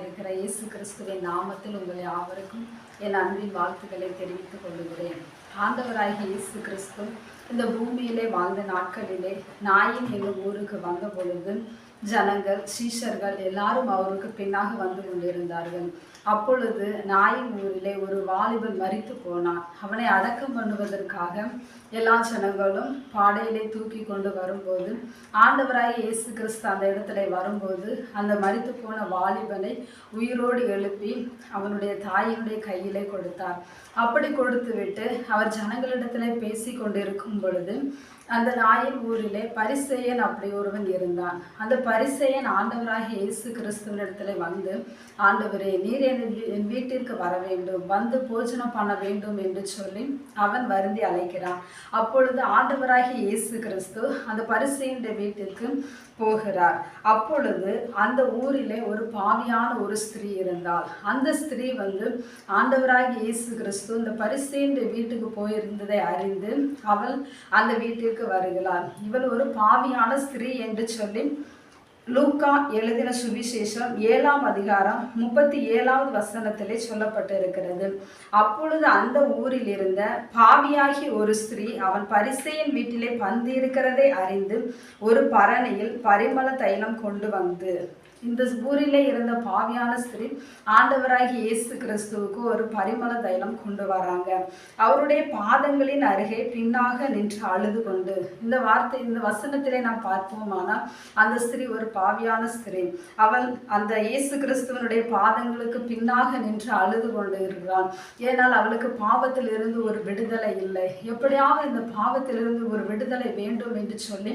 இருக்கிற இயேசு கிறிஸ்துவின் நாமத்தில் உங்கள் யாவருக்கும் என் அன்பின் வாழ்த்துக்களை தெரிவித்துக் கொள்கிறேன். ஆண்டவராகிய இயேசு கிறிஸ்து இந்த பூமியிலே வாழ்ந்த நாட்களிலே நாயின் எங்கள் ஊருக்கு வந்த பொழுது ஜனங்கள் சீஷர்கள் எல்லாரும் அவருக்கு பின்னாக வந்து கொண்டிருந்தார்கள். அப்பொழுது நாயின் ஊரிலே ஒரு வாலிபன் மரித்து போனான். அவனை அடக்கம் பண்ணுவதற்காக எல்லா ஜனங்களும் பாடையிலே தூக்கி கொண்டு வரும்போது ஆண்டவராகிய இயேசு கிறிஸ்து அந்த இடத்துல வரும்போது அந்த மரித்து போன வாலிபனை உயிரோடு எழுப்பி அவனுடைய தாயினுடைய கையிலே கொடுத்தார். அப்படி கொடுத்து விட்டு அவர் ஜனங்களிடத்திலே பேசி கொண்டிருக்கும் பொழுது அந்த நாயின் ஊரிலே பரிசேயன் அப்படி ஒருவன் இருந்தான். அந்த பரிசேயன் ஆண்டவராகிய இயேசு கிறிஸ்துவினிடத்துல வந்து, ஆண்டவரே, நீர் என் வீட்டிற்கு வர வேண்டும், வந்து போஜனம் பண்ண வேண்டும் என்று சொல்லி அவன் வருந்தி அழைக்கிறான். அப்பொழுது ஆண்டவராகிய இயேசு கிறிஸ்து அந்த பரிசேயனுடைய வீட்டிற்கு போகிறார். அப்பொழுது அந்த ஊரிலே ஒரு பாவியான ஒரு ஸ்திரீ இருந்தாள். அந்த ஸ்திரீ வந்து ஆண்டவராகிய இயேசு கிறிஸ்து இந்த பரிசேயனுடைய வீட்டுக்கு போயிருந்ததை அறிந்து அவள் அந்த வீட்டிற்கு வருகிறாள். இவள் ஒரு பாவியான ஸ்திரீ என்று சொல்லி லூக்கா எழுதின சுவிசேஷம் 7ஆம் அதிகாரம் 37வது வசனத்திலே சொல்லப்பட்டிருக்கிறது. அப்பொழுது அந்த ஊரில் இருந்த பாவியாகி ஒரு ஸ்திரீ அவன் பரிசேயன் வீட்டிலே பந்தி இருக்கிறதை அறிந்து ஒரு பரணியில் பரிமள தைலம் கொண்டு வந்து, இந்த ஊரிலே இருந்த பாவியான ஸ்திரீ ஆண்டவராகிய இயேசு கிறிஸ்துவுக்கு ஒரு பரிமள தைலம் கொண்டு வராங்க. அவருடைய பாதங்களின் அருகே பின்னாக நின்று அழுது கொண்டு, இந்த வசனத்திலே நாம் பார்ப்போமானால் அந்த ஸ்திரீ ஒரு பாவியான ஸ்திரீ. அவள் அந்த இயேசு கிறிஸ்துவனுடைய பாதங்களுக்கு பின்னாக நின்று அழுது கொண்டு இருக்கிறாள். ஏனால் அவளுக்கு பாவத்தில் இருந்து ஒரு விடுதலை இல்லை. எப்படியாவது இந்த பாவத்திலிருந்து ஒரு விடுதலை வேண்டும் என்று சொல்லி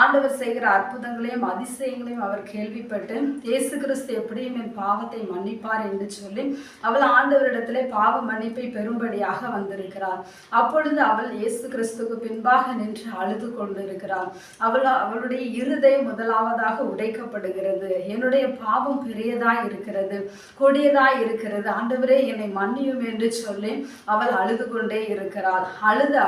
ஆண்டவர் செய்கிற அற்புதங்களையும் அதிசயங்களையும் அவர் கேள்விப்பட்டு இயேசு கிறிஸ்து எப்படியும் என் பாவத்தை மன்னிப்பார் என்று சொல்லி அவள் ஆண்டவரிடத்திலே பாவ மன்னிப்பை பெறும்படியாக வந்திருக்கிறாள். அப்பொழுது அவள் இயேசு கிறிஸ்துக்கு பின்பாக நின்று அழுது கொண்டிருக்கிறாள். அவளுடைய இருதயம் முதலாவதாக உடைக்கப்படுகிறது. என்னுடைய பாவம் பெரியதாய் இருக்கிறது, கொடியதாய் இருக்கிறது, ஆண்டவரே என்னை மன்னியும் என்று சொல்லி அவள் அழுது கொண்டே இருக்கிறாள். அழுது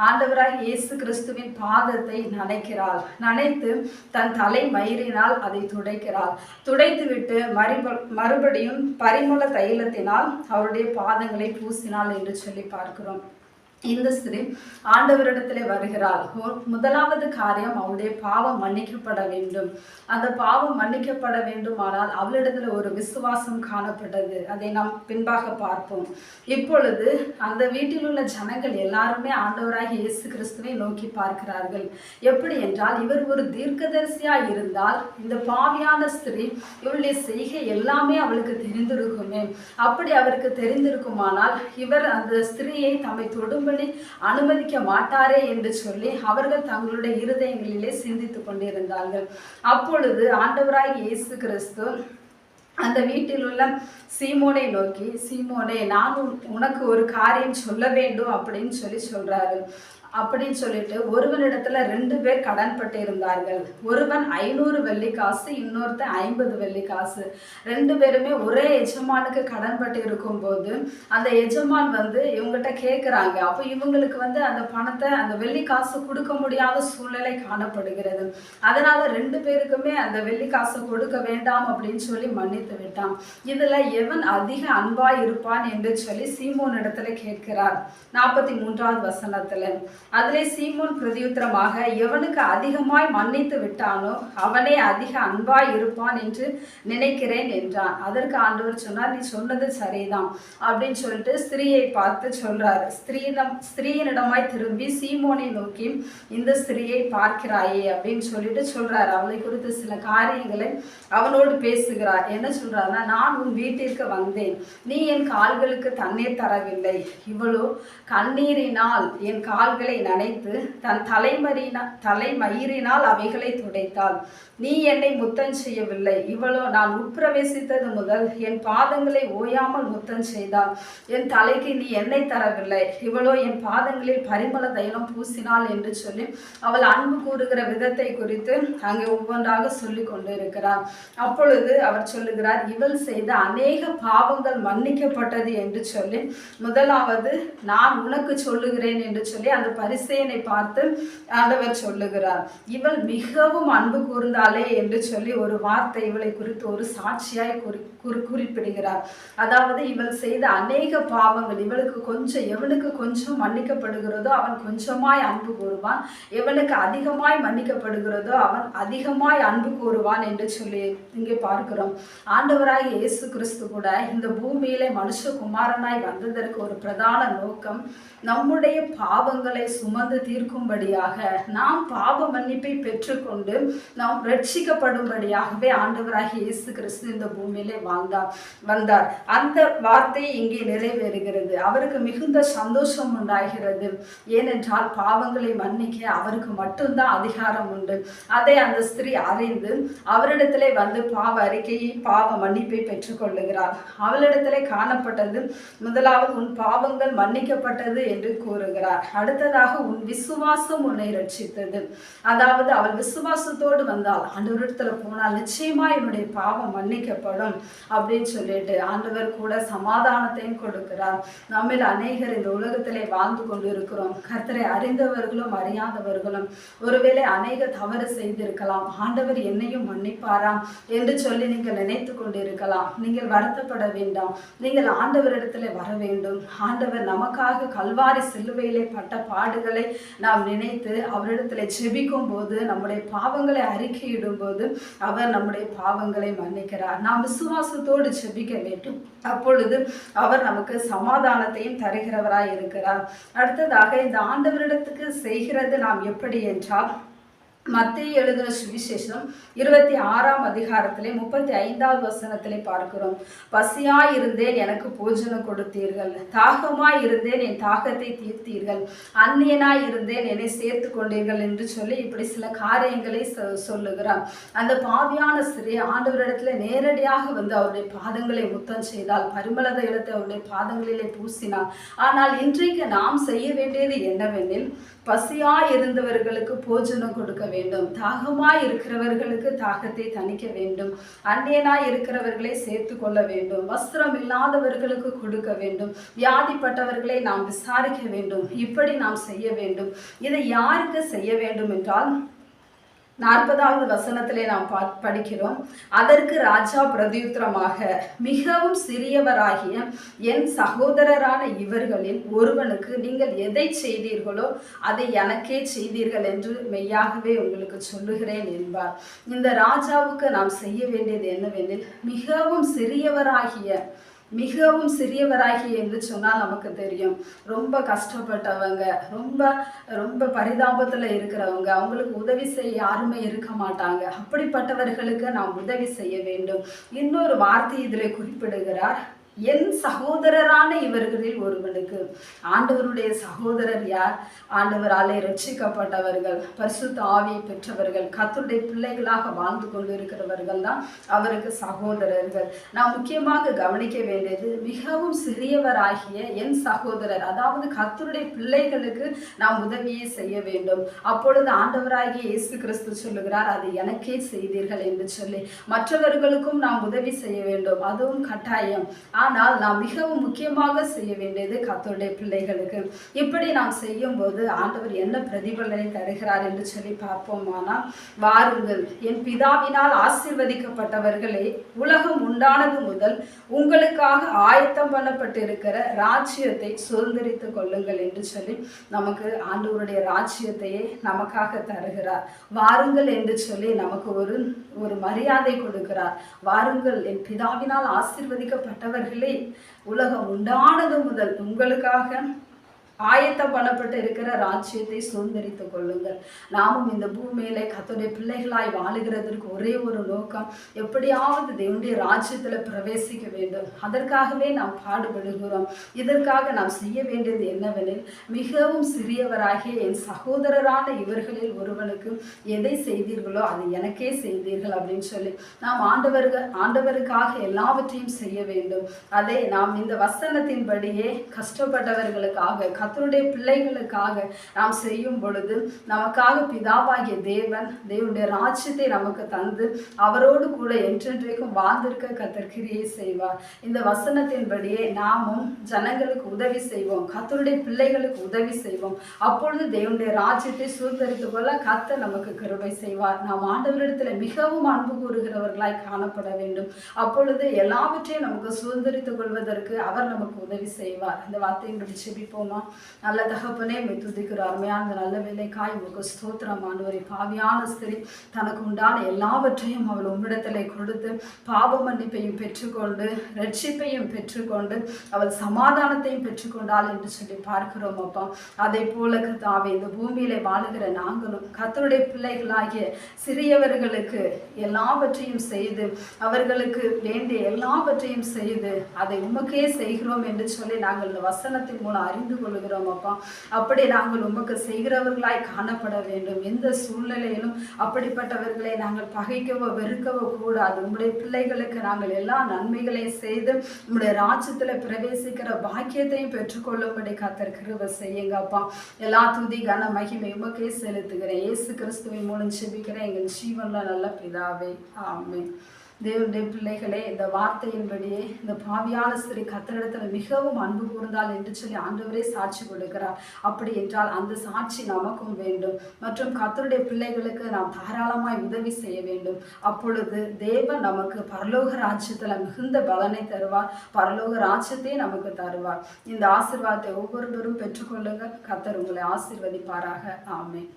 ஆண்டவராக இயேசு கிறிஸ்துவின் பாதத்தை நனைக்கிறாள். நனைத்து தன் தலை மயிரினால் அதை துடைக்கிறாள். துடைத்துவிட்டு மறுபடியும் பரிமள தைலத்தினால் அவருடைய பாதங்களை பூசினாள் என்று சொல்லி பார்க்கிறோம். இந்த ஸ்திரீ ஆண்டவரிடத்திலே வருகிறாள். முதலாவது காரியம், அவளுடைய பாவம் மன்னிக்கப்பட வேண்டும். அந்த பாவம் மன்னிக்கப்பட வேண்டுமானால் அவளிடத்துல ஒரு விசுவாசம் காணப்பட்டது. அதை நாம் பின்பாக பார்ப்போம். இப்பொழுது அந்த வீட்டில் உள்ள ஜனங்கள் எல்லாருமே ஆண்டவராகிய இயேசு கிறிஸ்துவை நோக்கி பார்க்கிறார்கள். எப்படி என்றால், இவர் ஒரு தீர்க்கதரிசியாய் இருந்தால் இந்த பாவியான ஸ்திரீ இவளுடைய செய்கை எல்லாமே அவளுக்கு தெரிந்திருக்குமே. அப்படி அவருக்கு தெரிந்திருக்குமானால் இவர் அந்த ஸ்திரீயை தம்மை தொடும் அனுமதிக்க மாட்டாரே என்று சொல்லி அவர்கள் தங்களுடைய இருதயங்களிலே சிந்தித்துக் கொண்டிருந்தார்கள். அப்பொழுது ஆண்டவராகிய இயேசு கிறிஸ்து அந்த வீட்டில் உள்ள சீமோனை நோக்கி, சீமோனே, நான் உனக்கு ஒரு காரியம் சொல்ல வேண்டும் அப்படின்னு சொல்றாரு. அப்படின்னு சொல்லிட்டு ஒருவனிடத்துல 2 பேர் கடன் பட்டு இருந்தார்கள். ஒருவன் 500 வெள்ளிக்காசு, இன்னொருத்தன் 50 வெள்ளிக்காசு. 2 பேருமே ஒரே எஜமானுக்கு கடன் பட்டு இருக்கும் போது அந்த எஜமான் வந்து இவங்ககிட்ட கேட்குறாங்க. அப்போ இவங்களுக்கு வந்து அந்த பணத்தை, அந்த வெள்ளிக்காசு கொடுக்க முடியாத சூழ்நிலை காணப்படுகிறது. அதனால 2 பேருக்குமே அந்த வெள்ளிக்காசை கொடுக்க வேண்டாம் அப்படின்னு சொல்லி மன்னித்து விட்டான். இதுல எவன் அதிக அன்பாய் இருப்பான் என்று சொல்லி சீமோன் இடத்துல கேட்கிறார். 43வது வசனத்துல அதிலே சீமோன் பிரதியுத்தரமாக, எவனுக்கு அதிகமாய் மன்னித்து விட்டானோ அவனே அதிக அன்பாய் இருப்பான் என்று நினைக்கிறேன் என்றான். அதற்கு ஆண்டவர் சொன்னார், நீ சொன்னது சரிதான் அப்படின்னு சொல்லிட்டு ஸ்திரீயை பார்த்து சொல்றாரு. ஸ்திரீயினிடமாய் திரும்பி சீமோனை நோக்கி, இந்த ஸ்திரீயை பார்க்கிறாயே அப்படின்னு சொல்லிட்டு சொல்றாரு. அவளை குறித்து சில காரியங்களை அவனோடு பேசுகிறார். என்ன சொல்றாருன்னா, நான் உன் வீட்டிற்கு வந்தேன், நீ என் கால்களுக்கு தண்ணீர் தரவில்லை. இவளோ கண்ணீரினால் என் கால்களை நனைத்து தன் தலைமயிரினால் அவைகளை துடைத்தாள். நீ என்னை முத்தம் செய்யவில்லை. இவளோ நான் உட்பிரவேசித்தது முதல் என் பாதங்களை ஓயாமல் முத்தம் செய்தாள். என் தலைக்கு நீ எண்ணெய் தரவில்லை. இவளோ என் பாதங்களில் பரிமள தைலம் பூசினாள் என்று சொல்லி அவள் அன்பு கூறுகிற விதத்தை குறித்து அங்கே ஒவ்வொன்றாக சொல்லி கொண்டு இருக்கிறார். அப்பொழுது அவர் சொல்லுகிறார், இவள் செய்த அநேக பாவங்கள் மன்னிக்கப்பட்டது என்று சொல்லி, முதலாவது நான் உனக்கு சொல்லுகிறேன் என்று சொல்லி அந்த பரிசேயனை பார்த்து ஆண்டவர் சொல்லுகிறார், இவள் மிகவும் அன்பு கூர்ந்தாளே என்று சொல்லி ஒரு வார்த்தை இவளை குறித்து ஒரு சாட்சியாய் குறிப்பிடுகிறார். அதாவது இவள் செய்த அநேக பாவங்கள், எவனுக்கு கொஞ்சம் மன்னிக்கப்படுகிறதோ அவன் கொஞ்சமாய் அன்பு கூறுவான், எவனுக்கு அதிகமாய் மன்னிக்கப்படுகிறதோ அவன் அதிகமாய் அன்பு கூறுவான் என்று சொல்லி இங்கே பார்க்கிறோம். ஆண்டவராகிய இயேசு கிறிஸ்து கூட இந்த பூமியிலே மனுஷகுமாரனாய் வந்ததற்கு ஒரு பிரதான நோக்கம் நம்முடைய பாவங்களை சுமந்து தீர்க்கும்படியாக, நாம் பாவ மன்னிப்பை பெற்றுக்கொண்டு நாம் ரட்சிக்கப்படும்படியாகவே ஆண்டவராகிய இயேசு கிறிஸ்து இந்த பூமியிலே வந்தார். அந்த வார்த்தை இங்கே நிறைவேறுகிறது. அவருக்கு மிகுந்த சந்தோஷம் உண்டாகிறது. ஏனென்றால் பாவங்களை மன்னிக்க அவருக்கு மட்டும்தான் அதிகாரம் உண்டு. அதை அந்த ஸ்திரீ அறிந்து அவரிடத்திலே வந்து பாவ அறிக்கையை, பாவ மன்னிப்பை பெற்றுக்கொள்ளுகிறார். அவளிடத்திலே காணப்பட்டது முதலாவது, உன் பாவங்கள் மன்னிக்கப்பட்டது என்று கூறுகிறார். அடுத்ததாக, உன் விசுவாசம் உன்னை ரட்சித்தது. அதாவது அவள் விசுவாசத்தோடு வந்தால், ஆண்டவரிடத்துல போனால் நிச்சயமா என்னுடைய பாவம் மன்னிக்கப்படும் அப்படின்னு சொல்லிட்டு ஆண்டவர் கூட சமாதானத்தையும் கொடுக்கிறார். நம்மில் அநேகர் இந்த உலகத்திலே வாழ்ந்து கொண்டு இருக்கிறோம். கர்த்தரை அறிந்தவர்களும் அறியாதவர்களும் ஒருவேளை அநேக தவறு செய்திருக்கலாம். ஆண்டவர் என்னையும் மன்னிப்பாராம் என்று சொல்லி நீங்கள் நினைத்து கொண்டிருக்கலாம். நீங்கள் வருத்தப்பட வேண்டாம். நீங்கள் ஆண்டவரிடத்துல வர வேண்டும். ஆண்டவர் நமக்காக கல்வாரி சிலுவையிலே பட்ட பாடுகளை நாம் நினைத்து அவரிடத்துல ஜெபிக்கும் போது, நம்முடைய பாவங்களை அறிக்கையிடும் போது அவர் நம்முடைய பாவங்களை மன்னிக்கிறார். நாம் விசுவாசத்தோடு ஜெபிக்க வேண்டும். அப்பொழுது அவர் நமக்கு சமாதானத்தையும் தருகிறவராய் இருக்கிறார். அடுத்ததாக, இந்த ஆண்டவரிடத்துக்கு செய்கிறது நாம் எப்படி என்றால், மத்தேயு எழுதின சுவிசேஷம் 26ஆம் அதிகாரத்திலே 35வது வசனத்திலே பார்க்கிறோம். பசியாய் இருந்தேன், எனக்கு போஜனம் கொடுத்தீர்கள். தாகமாய் இருந்தேன், என் தாகத்தை தீர்த்தீர்கள். அந்நியனாய் இருந்தேன், என்னை சேர்த்து கொண்டீர்கள் என்று சொல்லி இப்படி சில காரியங்களை சொல்லுகிறார். அந்த பாவியான ஸ்திரீ ஆண்டவரிடத்துல நேரடியாக வந்து அவருடைய பாதங்களை முத்தம் செய்தால், பரிமள தைலத்தை அவருடைய பாதங்களிலே பூசினார். ஆனால் இன்றைக்கு நாம் செய்ய வேண்டியது என்னவெனில், பசியாய் இருந்தவர்களுக்கு போஜனம் கொடுக்க வேண்டும். தாகமாய் இருக்கிறவர்களுக்கு தாகத்தை தணிக்க வேண்டும். அந்நியனாய் இருக்கிறவர்களை சேர்த்து கொள்ள வேண்டும். வஸ்திரம் இல்லாதவர்களுக்கு கொடுக்க வேண்டும். வியாதிப்பட்டவர்களை நாம் விசாரிக்க வேண்டும். இப்படி நாம் செய்ய வேண்டும். இதை யாருக்கு செய்ய வேண்டும் என்றால், 40வது வசனத்திலே நாம் படிக்கிறோம். அதற்கு ராஜா பிரதியுத்தரமாக, மிகவும் சிறியவராகிய என் சகோதரரான இவர்களில் ஒருவனுக்கு நீங்கள் எதை செய்தீர்களோ அதை எனக்கே செய்தீர்கள் என்று மெய்யாகவே உங்களுக்கு சொல்லுகிறேன் என்பார். இந்த ராஜாவுக்கு நாம் செய்ய வேண்டியது என்னவெனில், மிகவும் சிறியவராகி என்று சொன்னால் நமக்கு தெரியும், ரொம்ப கஷ்டப்பட்டவங்க, ரொம்ப பரிதாபத்தில் இருக்கிறவங்க, அவங்களுக்கு உதவி செய்ய யாருமே இருக்க மாட்டாங்க. அப்படிப்பட்டவர்களுக்கு நாம் உதவி செய்ய வேண்டும். இன்னொரு வார்த்தை இதில் குறிப்பிடுகிறார், என் சகோதரரான இவர்களில் ஒருவனுக்கு. ஆண்டவருடைய சகோதரர் யார்? ஆண்டவராலே ரட்சிக்கப்பட்டவர்கள், பரிசுத்த ஆவியை பெற்றவர்கள், கர்த்தருடைய பிள்ளைகளாக வாழ்ந்து கொண்டிருக்கிறவர்கள் தான் அவருக்கு சகோதரர்கள். நாம் முக்கியமாக கவனிக்க வேண்டியது, மிகவும் சிறியவராகிய என் சகோதரர், அதாவது கர்த்தருடைய பிள்ளைகளுக்கு நாம் உதவியை செய்ய வேண்டும். அப்பொழுது ஆண்டவராகிய இயேசு கிறிஸ்து சொல்லுகிறார், அது எனக்கே செய்தீர்கள் என்று சொல்லி. மற்றவர்களுக்கும் நாம் உதவி செய்ய வேண்டும், அதுவும் கட்டாயம். ஆனால் நாம் மிகவும் முக்கியமாக செய்ய வேண்டியது கர்த்தருடைய பிள்ளைகளுக்கு. இப்படி நாம் செய்யும் போது ஆண்டவர் என்ன பிரதிபலனை தருகிறார் என்று சொல்லி பார்ப்போமானால், வாருங்கள், என் பிதாவினால் ஆசீர்வதிக்கப்பட்டவர்களே, உலகம் உண்டானது முதல் உங்களுக்காக ஆயத்தம் பண்ணப்பட்டிருக்கிற ராஜ்யத்தை சுதந்திரித்துக் கொள்ளுங்கள் என்று சொல்லி நமக்கு ஆண்டவருடைய ராஜ்யத்தையே நமக்காக தருகிறார். வாருங்கள் என்று சொல்லி நமக்கு ஒரு மரியாதை கொடுக்கிறார். வாருங்கள், என் பிதாவினால் ஆசீர்வதிக்கப்பட்டவர்கள் உலகம் உண்டானது முதல் உங்களுக்காக ஆயத்தம் பண்ணப்பட்டு இருக்கிற ராஜ்யத்தை சுதந்திரித்துக் கொள்ளுங்கள். நாமும் இந்த பூமியில கர்த்தருடைய பிள்ளைகளாய் வாழுகிறதற்கு ஒரே ஒரு நோக்கம், எப்படியாவது தேவனுடைய ராஜ்யத்துல பிரவேசிக்க வேண்டும். அதற்காகவே நாம் பாடுபடுகிறோம். இதற்காக நாம் செய்ய வேண்டியது என்னவெனில், மிகவும் சிறியவராகிய என் சகோதரரான இவர்களில் ஒருவனுக்கு எதை செய்தீர்களோ அதை எனக்கே செய்தீர்கள் அப்படின்னு சொல்லி நாம் ஆண்டவருக்காக எல்லாவற்றையும் செய்ய வேண்டும். அதை நாம் இந்த வசனத்தின்படியே கஷ்டப்பட்டவர்களுக்காக, கர்த்தருடைய பிள்ளைகளுக்காக நாம் செய்யும் பொழுது நமக்காக பிதாவாகிய தேவனுடைய ராஜ்யத்தை நமக்கு தந்து அவரோடு கூட என்றென்றைக்கும் வாழ்ந்திருக்க கர்த்தர் கிரியை செய்வார். இந்த வசனத்தின்படியே நாமும் ஜனங்களுக்கு உதவி செய்வோம், கர்த்தருடைய பிள்ளைகளுக்கு உதவி செய்வோம். அப்பொழுது தேவனுடைய ராஜ்யத்தை சுதந்திரித்துக் கொள்ள கர்த்தர் நமக்கு கிருபை செய்வார். நாம் ஆண்டவரிடத்தில் மிகவும் அன்பு கூறுகிறவர்களாய் காணப்பட வேண்டும். அப்பொழுது எல்லாவற்றையும் நமக்கு சுதந்திரித்துக் கொள்வதற்கு அவர் நமக்கு உதவி செய்வார். இந்த வார்த்தையின்படி செபிப்போமா? நல்ல தகப்பனே, துதிக்கிற அருமையான நல்ல வேலைக்காய் உங்களுக்கு ஸ்தோத்திரம் ஆண்டவரே. பாவியான ஸ்திரீ தனக்கு உண்டான எல்லாவற்றையும் அவள் உம்மிடத்திலே கொடுத்து பாவ மன்னிப்பையும் பெற்றுக்கொண்டு ரட்சிப்பையும் பெற்றுக்கொண்டு அவள் சமாதானத்தையும் பெற்றுக்கொண்டாள் என்று சொல்லி பார்க்கிறோம் அப்பா. அதை போல கர்த்தாவே, இந்த பூமியிலே வாழுகிற நாங்களும் கர்த்தருடைய பிள்ளைகளாகிய சிறியவர்களுக்கு எல்லாவற்றையும் செய்து அவர்களுக்கு வேண்டிய எல்லாவற்றையும் செய்து அதை உமக்கே செய்கிறோம் என்று சொல்லி நாங்கள் இந்த வசனத்தின் மூலம் அறிந்து கொள்கிறோம் அப்பா. அப்படி நாங்கள் உமக்கு செய்கிறவர்களாய் காணப்பட வேண்டும். எந்த சூழ்நிலையிலும் அப்படிப்பட்டவர்களை நாங்கள் பகைக்கவோ வெறுக்கவோ கூடாது. உம்முடைய பிள்ளைகளுக்கு நாங்கள் எல்லா நன்மைகளையும் செய்து உம்முடைய ராஜ்யத்தில் பிரவேசிக்கிற பாக்கியத்தையும் பெற்றுக்கொள்ளும்படி கர்த்தர் கிருபை செய்யுங்க அப்பா. எல்லா துதி கன மகிமை உமக்கே செலுத்துகிறேன். இயேசு கிறிஸ்துவின் மூலம் செபிக்கிறேன் எங்கள் ஜீவன்ல நல்ல பிதாவே, ஆமென். தேவனுடைய பிள்ளைகளே, இந்த வார்த்தையின்படியே இந்த பாவியான ஸ்திரீ கர்த்தரிடத்தில் மிகவும் அன்பு கூர்ந்தாள் என்று சொல்லி ஆண்டவரே சாட்சி கொடுக்கிறார். அப்படி என்றால் அந்த சாட்சி நமக்கும் வேண்டும். மற்றும் கர்த்தருடைய பிள்ளைகளுக்கு நாம் தாராளமாய் உதவி செய்ய வேண்டும். அப்பொழுது தேவன் நமக்கு பரலோக ராஜ்யத்தில் மிகுந்த பலனை தருவார், பரலோக ராஜ்யத்தை நமக்கு தருவார். இந்த ஆசீர்வாதத்தை ஒவ்வொருவரும் பெற்றுக்கொள்ளுங்கள். கர்த்தர் உங்களை ஆசீர்வதிப்பாராக. ஆமென்.